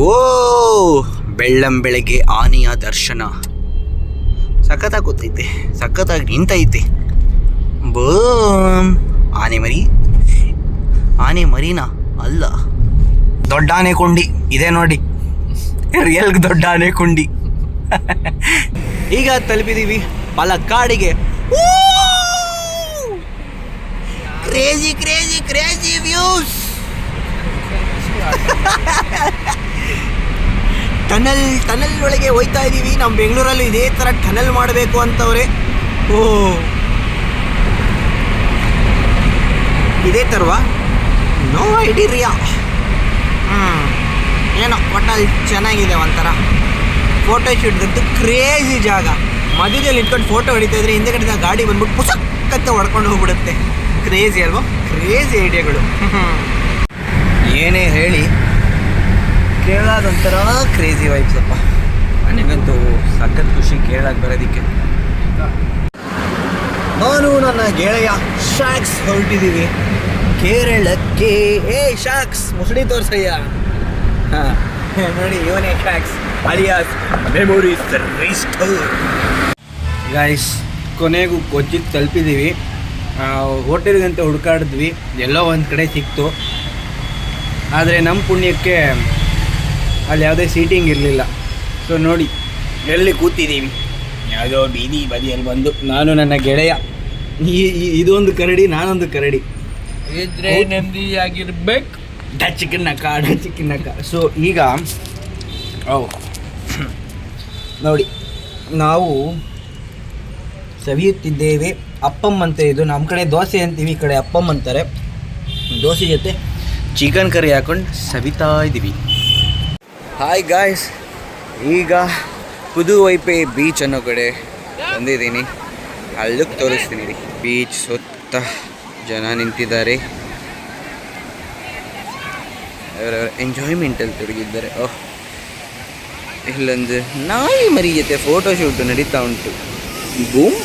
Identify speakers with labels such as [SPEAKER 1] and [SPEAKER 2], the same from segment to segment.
[SPEAKER 1] ಓ ಬೆಳ್ಳಂ ಬೆಳಗ್ಗೆ ಆನೆಯ ದರ್ಶನ ಸಖತ್ತಾಗಿ ಗೊತ್ತೈತೆ, ಸಖತ್ತಾಗಿ ನಿಂತೈತೆ. ಬೂಮ್ ಆನೆ ಮರಿನಾ ಅಲ್ಲ, ದೊಡ್ಡ ಆನೆ ಕುಂಡಿ ಇದೆ ನೋಡಿ, ರಿಯಲ್ ದೊಡ್ಡ ಆನೆ ಕುಂಡಿ. ಈಗ ತಲುಪಿದೀವಿ ಪಾಲಕ್ಕಾಡಿಗೆ. Crazy crazy crazy views. Tunnel ಒಳಗೆ ಹೋಯ್ತಾ ಇದೀವಿ. ನಮ್ಮ ಬೆಂಗಳೂರಲ್ಲಿ ಇದೇ ಥರ ಟನಲ್ ಮಾಡಬೇಕು ಅಂತವ್ರೆ. ಓ ಇದೇ ಥರವಾ? No idea. ಏನೋ ಒಟ್ಟಲ್ಲಿ ಚೆನ್ನಾಗಿದೆ, ಒಂಥರ ಫೋಟೋ ಶೂಟ್ಗಂತೂ ಕ್ರೇಜಿ ಜಾಗ. ಮಧ್ಯದಲ್ಲಿ ಇಟ್ಕೊಂಡು ಫೋಟೋ ಹೊಡಿತಾ ಇದ್ರೆ ಹಿಂದೆಗಡೆ ಗಾಡಿ ಬಂದ್ಬಿಟ್ಟು ಪುಸಕ್ಕಂತ ಹೊಡ್ಕೊಂಡು ಹೋಗ್ಬಿಡುತ್ತೆ. ಕ್ರೇಜಿ ಅಲ್ವಾ? ಕ್ರೇಜಿ ಐಡಿಯಾಗಳು. ಏನೇ ಹೇಳಿ ಕೇರಳದೊಂಥರ ಕ್ರೇಜಿ ವೈಬ್ಸಪ್ಪ. ನನಗಂತೂ ಸಖತ್ ಖುಷಿ ಕೇರಳಕ್ಕೆ ಬರೋದಕ್ಕೆ. ನಾನು ನನ್ನ ಗೆಳೆಯ ಶಾಕ್ಸ್ ಹೊರಟಿದ್ದೀವಿ ಕೇರಳಕ್ಕೆ. ಶಾಕ್ಸ್ ಮುಸುಡಿ ತೋರ್ಸಯ್ಯ. ಹಾಂ ನೋಡಿ, ಇವನೇ shocks alias memories restore. Guys, ಕೊನೆಗೂ ಕೊಚ್ಚಿಗೆ ತಲುಪಿದ್ದೀವಿ. ಹೋಟೆಲ್ಗಂತ ಹುಡುಕಾಡಿದ್ವಿ, ಎಲ್ಲೋ ಒಂದು ಕಡೆ ಸಿಕ್ತು. ಆದರೆ ನಮ್ಮ ಪುಣ್ಯಕ್ಕೆ ಅಲ್ಲಿ ಯಾವುದೇ ಸೀಟಿಂಗ್ ಇರಲಿಲ್ಲ. ಸೊ ನೋಡಿ ಎಲ್ಲಿ ಕೂತಿದ್ದೀವಿ, ಯಾವುದೋ ಬೀದಿ ಬದಿಯಲ್ಲಿ ಬಂದು ನಾನು ನನ್ನ ಗೆಳೆಯ. ಇದೊಂದು ಕರಡಿ, ನಾನೊಂದು ಕರಡಿ
[SPEAKER 2] ಇದ್ರೆ ನೆಮ್ಮದಿಯಾಗಿರ್ಬೇಕು.
[SPEAKER 1] ಚಿಕ್ಕನಕ್ಕ. ಸೊ ಈಗ ನೋಡಿ ನಾವು ಸವಿಯುತ್ತಿದ್ದೇವೆ. ಅಪ್ಪಮ್ ಅಂತ, ಇದು ನಮ್ಮ ಕಡೆ ದೋಸೆ ಅಂತೀವಿ, ಈ ಕಡೆ ಅಪ್ಪಮ್ ಅಂತಾರೆ. ದೋಸೆ ಜೊತೆ ಚಿಕನ್ ಕರಿ ಹಾಕೊಂಡು ಸವಿತಾ ಇದ್ದೀವಿ. ಹಾಯ್ ಗಾಯ್ಸ್, ಈಗ ಪುದುವೈಪೆ ಬೀಚ್ ಅನ್ನೋ ಕಡೆ ಬಂದಿದ್ದೀನಿ. ಅಲ್ಲಕ್ಕೆ ತೋರಿಸ್ತೀನಿ ರೀ. ಬೀಚ್ ಸುತ್ತ ಜನ ನಿಂತಿದ್ದಾರೆ, ಅವರವರ ಎಂಜಾಯ್ಮೆಂಟಲ್ಲಿ ತೊಡಗಿದ್ದಾರೆ. ಓಹ್, ಇಲ್ಲೊಂದು ನಾಯಿ ಮರಿ ಜೊತೆ ಫೋಟೋ ಶೂಟು ನಡೀತಾ ಉಂಟು. ಬೂಮ್,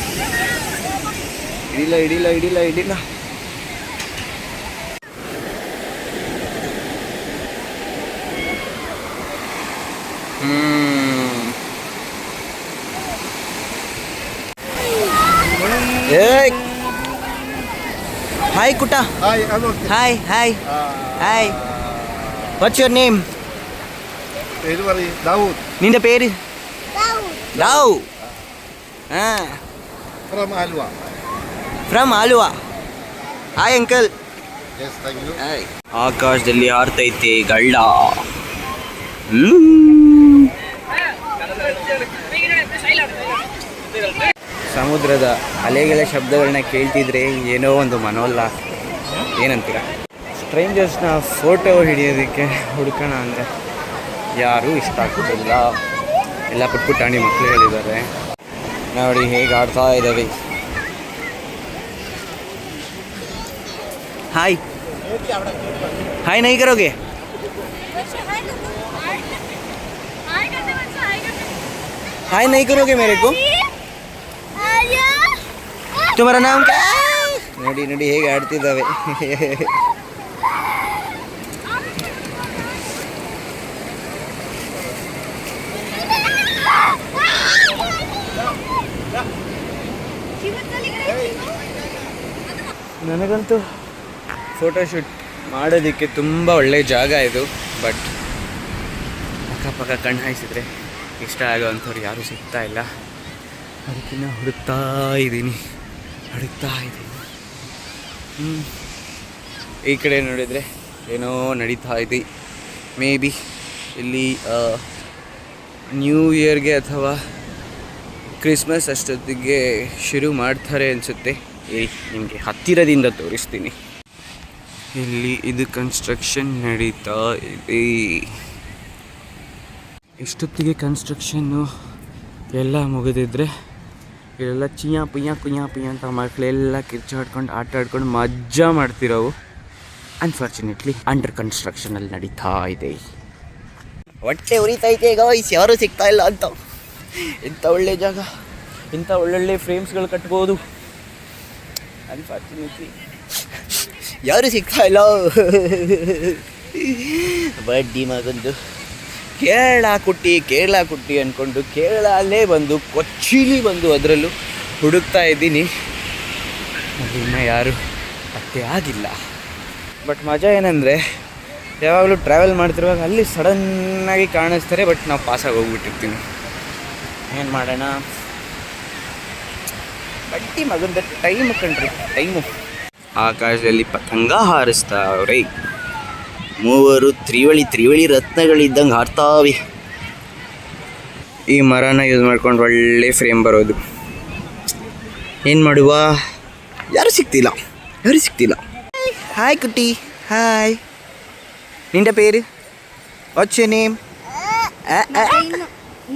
[SPEAKER 1] ಇಡಿಲ್ಲ. ಏಯ್, ಹಾಯ್ ಕುಟ. ಹಾಯ್. What's your name? ನಿಂದ ಪೇರು? ದಾವ್. ಹಾಂ, ಫ್ರಮ್ ಆಲ್ವಾ. Hi uncle. ಹಾಯ್. ಆಕಾಶದಲ್ಲಿ ಹಾರ್ತೈತೆ ಗಳ್ಳ. ಸಮುದ್ರದ ಅಲೆಗಳ ಶಬ್ದಗಳನ್ನ ಕೇಳ್ತಿದ್ರೆ ಏನೋ ಒಂದು ಮನೋಲ್ಲಾಸ. ಏನಂತೀರ? ಸ್ಟ್ರೇಂಜರ್ಸ್ನ ಫೋಟೋ ಹಿಡಿಯೋದಕ್ಕೆ ಹುಡ್ಕೋಣ ಅಂದರೆ ಯಾರೂ ಇಷ್ಟ ಆಗ್ತಿಲ್ಲ. ಎಲ್ಲ ಪುಟ್ಟಾಣಿ ಮಕ್ಕಳುಗಳಿದ್ದಾರೆ ನೋಡಿ ಹೇಗೆ ಆಡ್ತಾ ಇದ್ದಾವೆ. हाय नहीं करोगे? हाय नहीं करोगे मेरे को? तुम्हारा नाम क्या? नडी नडी ಹೇಗೆ ಆಡ್ತಿದ್ದಾವೆ. ನನಗಂತೂ ಫೋಟೋಶೂಟ್ ಮಾಡೋದಕ್ಕೆ ತುಂಬ ಒಳ್ಳೆಯ ಜಾಗ ಇದು. ಬಟ್ ಅಕ್ಕಪಕ್ಕ ಕಣ್ಣು ಹಾಯಿಸಿದ್ರೆ ಇಷ್ಟ ಆಗೋವಂಥವ್ರು ಯಾರೂ ಸಿಗ್ತಾ ಇಲ್ಲ. ಅದಕ್ಕಿನ್ನ ಹುಡುಕ್ತಾ ಇದ್ದೀನಿ. ಈ ಕಡೆ ನೋಡಿದರೆ ಏನೋ ನಡೀತಾ ಇದೆ. ಮೇ ಬಿ ಇಲ್ಲಿ ನ್ಯೂ ಇಯರ್ಗೆ ಅಥವಾ ಕ್ರಿಸ್ಮಸ್ ಅಷ್ಟೊತ್ತಿಗೆ ಶುರು ಮಾಡ್ತಾರೆ ಅನಿಸುತ್ತೆ. ನಿಮಗೆ ಹತ್ತಿರದಿಂದ ತೋರಿಸ್ತೀನಿ. ಇಲ್ಲಿ ಇದು ಕನ್ಸ್ಟ್ರಕ್ಷನ್ ನಡೀತಾ ಇದೆ. ಇಷ್ಟೊತ್ತಿಗೆ ಕನ್ಸ್ಟ್ರಕ್ಷನ್ನು ಎಲ್ಲ ಮುಗಿದಿದ್ರೆ ಇಲ್ಲೆಲ್ಲ ಚಿಯಾ ಪುಯ್ಯ ಅಂತ ಮಕ್ಕಳೆಲ್ಲ ಕಿರ್ಚಾಡ್ಕೊಂಡು ಆಟ ಆಡ್ಕೊಂಡು ಮಜಾ ಮಾಡ್ತಿರೋವು. ಅನ್ಫಾರ್ಚುನೇಟ್ಲಿ ಅಂಡರ್ ಕನ್ಸ್ಟ್ರಕ್ಷನಲ್ಲಿ ನಡೀತಾ ಇದೆ. ಹೊಟ್ಟೆ ಉರಿತೈತೆ ಗಾಯ್ಸ್, ಯಾರೂ ಸಿಗ್ತಾ ಇಲ್ಲ ಅಂತ. ಇಂಥ ಒಳ್ಳೆ ಜಾಗ, ಇಂಥ ಒಳ್ಳೊಳ್ಳೆ ಫ್ರೇಮ್ಸ್ಗಳು ಕಟ್ಬೋದು. ಅನ್ಫಾರ್ಚುನೇಟ್ಲಿ ಯಾರೂ ಸಿಗ್ತಾ ಇಲ್ಲ. ಬಡ್ಡಿ ಮಗಂದು ಕೇರಳ ಕುಟ್ಟಿ ಅಂದ್ಕೊಂಡು ಕೇರಳಲ್ಲೇ ಬಂದು ಕೊಚ್ಚಿಲಿ ಬಂದು ಅದರಲ್ಲೂ ಹುಡುಕ್ತಾ ಇದ್ದೀನಿ. ಇನ್ನೂ ಯಾರು ಪತ್ತೆ ಆಗಿಲ್ಲ. ಬಟ್ ಮಜಾ ಏನಂದರೆ ಯಾವಾಗಲೂ ಟ್ರಾವೆಲ್ ಮಾಡ್ತಿರುವಾಗ ಅಲ್ಲಿ ಸಡನ್ನಾಗಿ ಕಾಣಿಸ್ತಾರೆ, ಬಟ್ ನಾವು ಪಾಸಾಗಿ ಹೋಗ್ಬಿಟ್ಟಿರ್ತೀವಿ. ಏನು ಮಾಡೋಣ, ಬಟ್ಟಿ ಮಗಂದ ಟೈಮ್ ಕಣ್ರಿ, ಟೈಮು. ಆಕಾಶದಲ್ಲಿ ಪತಂಗ ಹಾರಿಸ್ತಾವ್ರೆ, ಮೂವರು ತ್ರಿವಳಿ ರತ್ನಗಳಿದ್ದಂಗೆ ಹಾರ್ತಾವೆ. ಈ ಮರನ ಯೂಸ್ ಮಾಡ್ಕೊಂಡು ಒಳ್ಳೆ ಫ್ರೇಮ್ ಬರೋದು. ಏನು ಮಾಡುವ, ಯಾರು ಸಿಗ್ತಿಲ್ಲ. ಹಾಯ್ ಕುಟ್ಟಿ, ಹಾಯ್. ನಿಂದ ಪೇರು what's your name?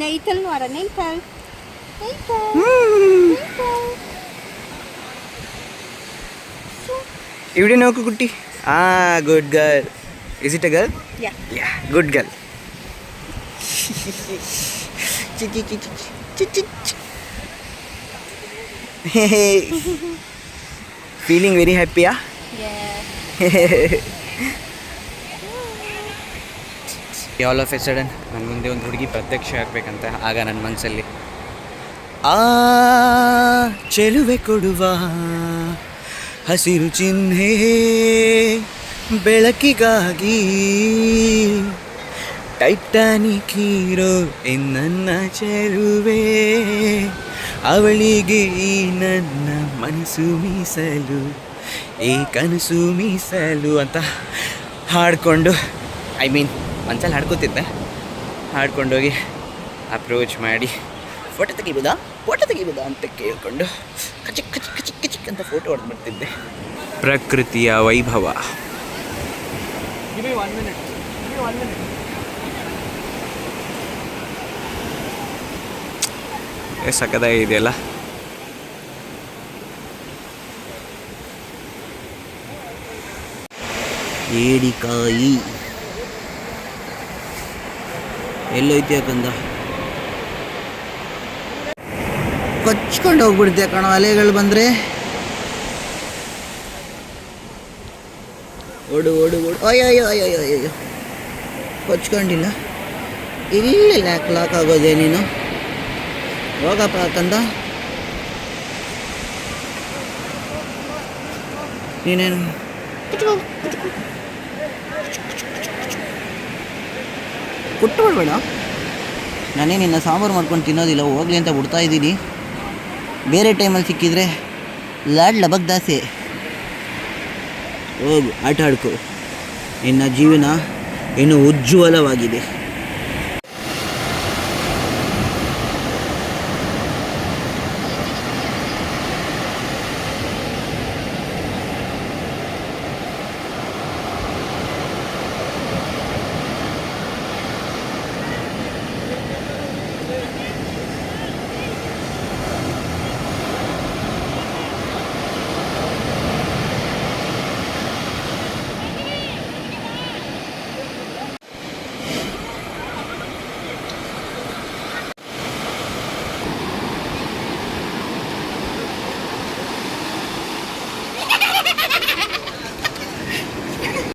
[SPEAKER 3] Nathan, what a Nathan.
[SPEAKER 1] Everyday know Kutti? Ah, good girl. Is it a girl?
[SPEAKER 3] Yeah.
[SPEAKER 1] Yeah, good girl. Feeling very happy, yeah?
[SPEAKER 3] Yeah.
[SPEAKER 1] All of A sudden ನನ್ನ ಮುಂದೆ ಒಂದು ಹುಡುಗಿ ಪ್ರತ್ಯಕ್ಷ ಆಗಬೇಕಂತ. ಆಗ ನನ್ನ ಮನಸ್ಸಲ್ಲಿ ಆ ಚೆಲುವೆ ಕೊಡುವ ಹಸಿರು ಚಿಹ್ನೆ ಬೆಳಕಿಗಾಗಿ ಟೈಟಾನಿಕ್ ಹೀರೋ ನನ್ನ ಚೆಲುವೆ, ಅವಳಿಗೆ ಈ ನನ್ನ ಮನಸ್ಸು ಮೀಸಲು, ಈ ಕನಸು ಮೀಸಲು ಅಂತ ಹಾಡಿಕೊಂಡು, ಮನ್ಸಲ್ಲಿ ಹಾಡ್ಕೋತಿದ್ದೆ, ಹಾಡ್ಕೊಂಡೋಗಿ ಅಪ್ರೋಚ್ ಮಾಡಿ ಫೋಟೋ ತೆಗಿಬೋದಾ ಅಂತ ಕೇಳಿಕೊಂಡು ಕಚಿಕ್ ಅಂತ ಫೋಟೋ ಹೊಡೆದ್ಬಿಡ್ತಿದ್ದೆ. ಪ್ರಕೃತಿಯ ವೈಭವ. ಸಖತ್ತಾಗಿದೆಯಲ್ಲ. ಏಡಿಕಾಯಿ ಎಲ್ಲೈತೆ ಯಾಕಂದ ಕೊಚ್ಕೊಂಡು ಹೋಗ್ಬಿಡ್ತೀಯ ಕಣೋ ಅಲೆಗಳು ಬಂದರೆ. ಓಡು ಅಯ್ಯೋ ಕೊಚ್ಕೊಂಡಿಲ್ಲ, ಇಲ್ಲ ಲಾಕ್ ಆಗೋದೆ ನೀನು. ಹೋಗಪ್ಪ ಕಂದ, ನೀನೇನು ಕುಟ್ಟು ಬಿಡಬೇಡ. ನಾನೇ ನಿನ್ನ ಸಾಂಬಾರು ಮಾಡ್ಕೊಂಡು ತಿನ್ನೋದಿಲ್ಲ, ಹೋಗ್ಲಿ ಅಂತ ಬಿಡ್ತಾ ಇದ್ದೀನಿ. ಬೇರೆ ಟೈಮಲ್ಲಿ ಸಿಕ್ಕಿದರೆ ಲಾಡ್ ಲಬಕ್ ದಾಸೆ. ಹೋಗು ಆಟ ಆಡ್ಕೊ, ನಿನ್ನ ಜೀವನ ಇನ್ನೂ ಉಜ್ವಲವಾಗಿದೆ.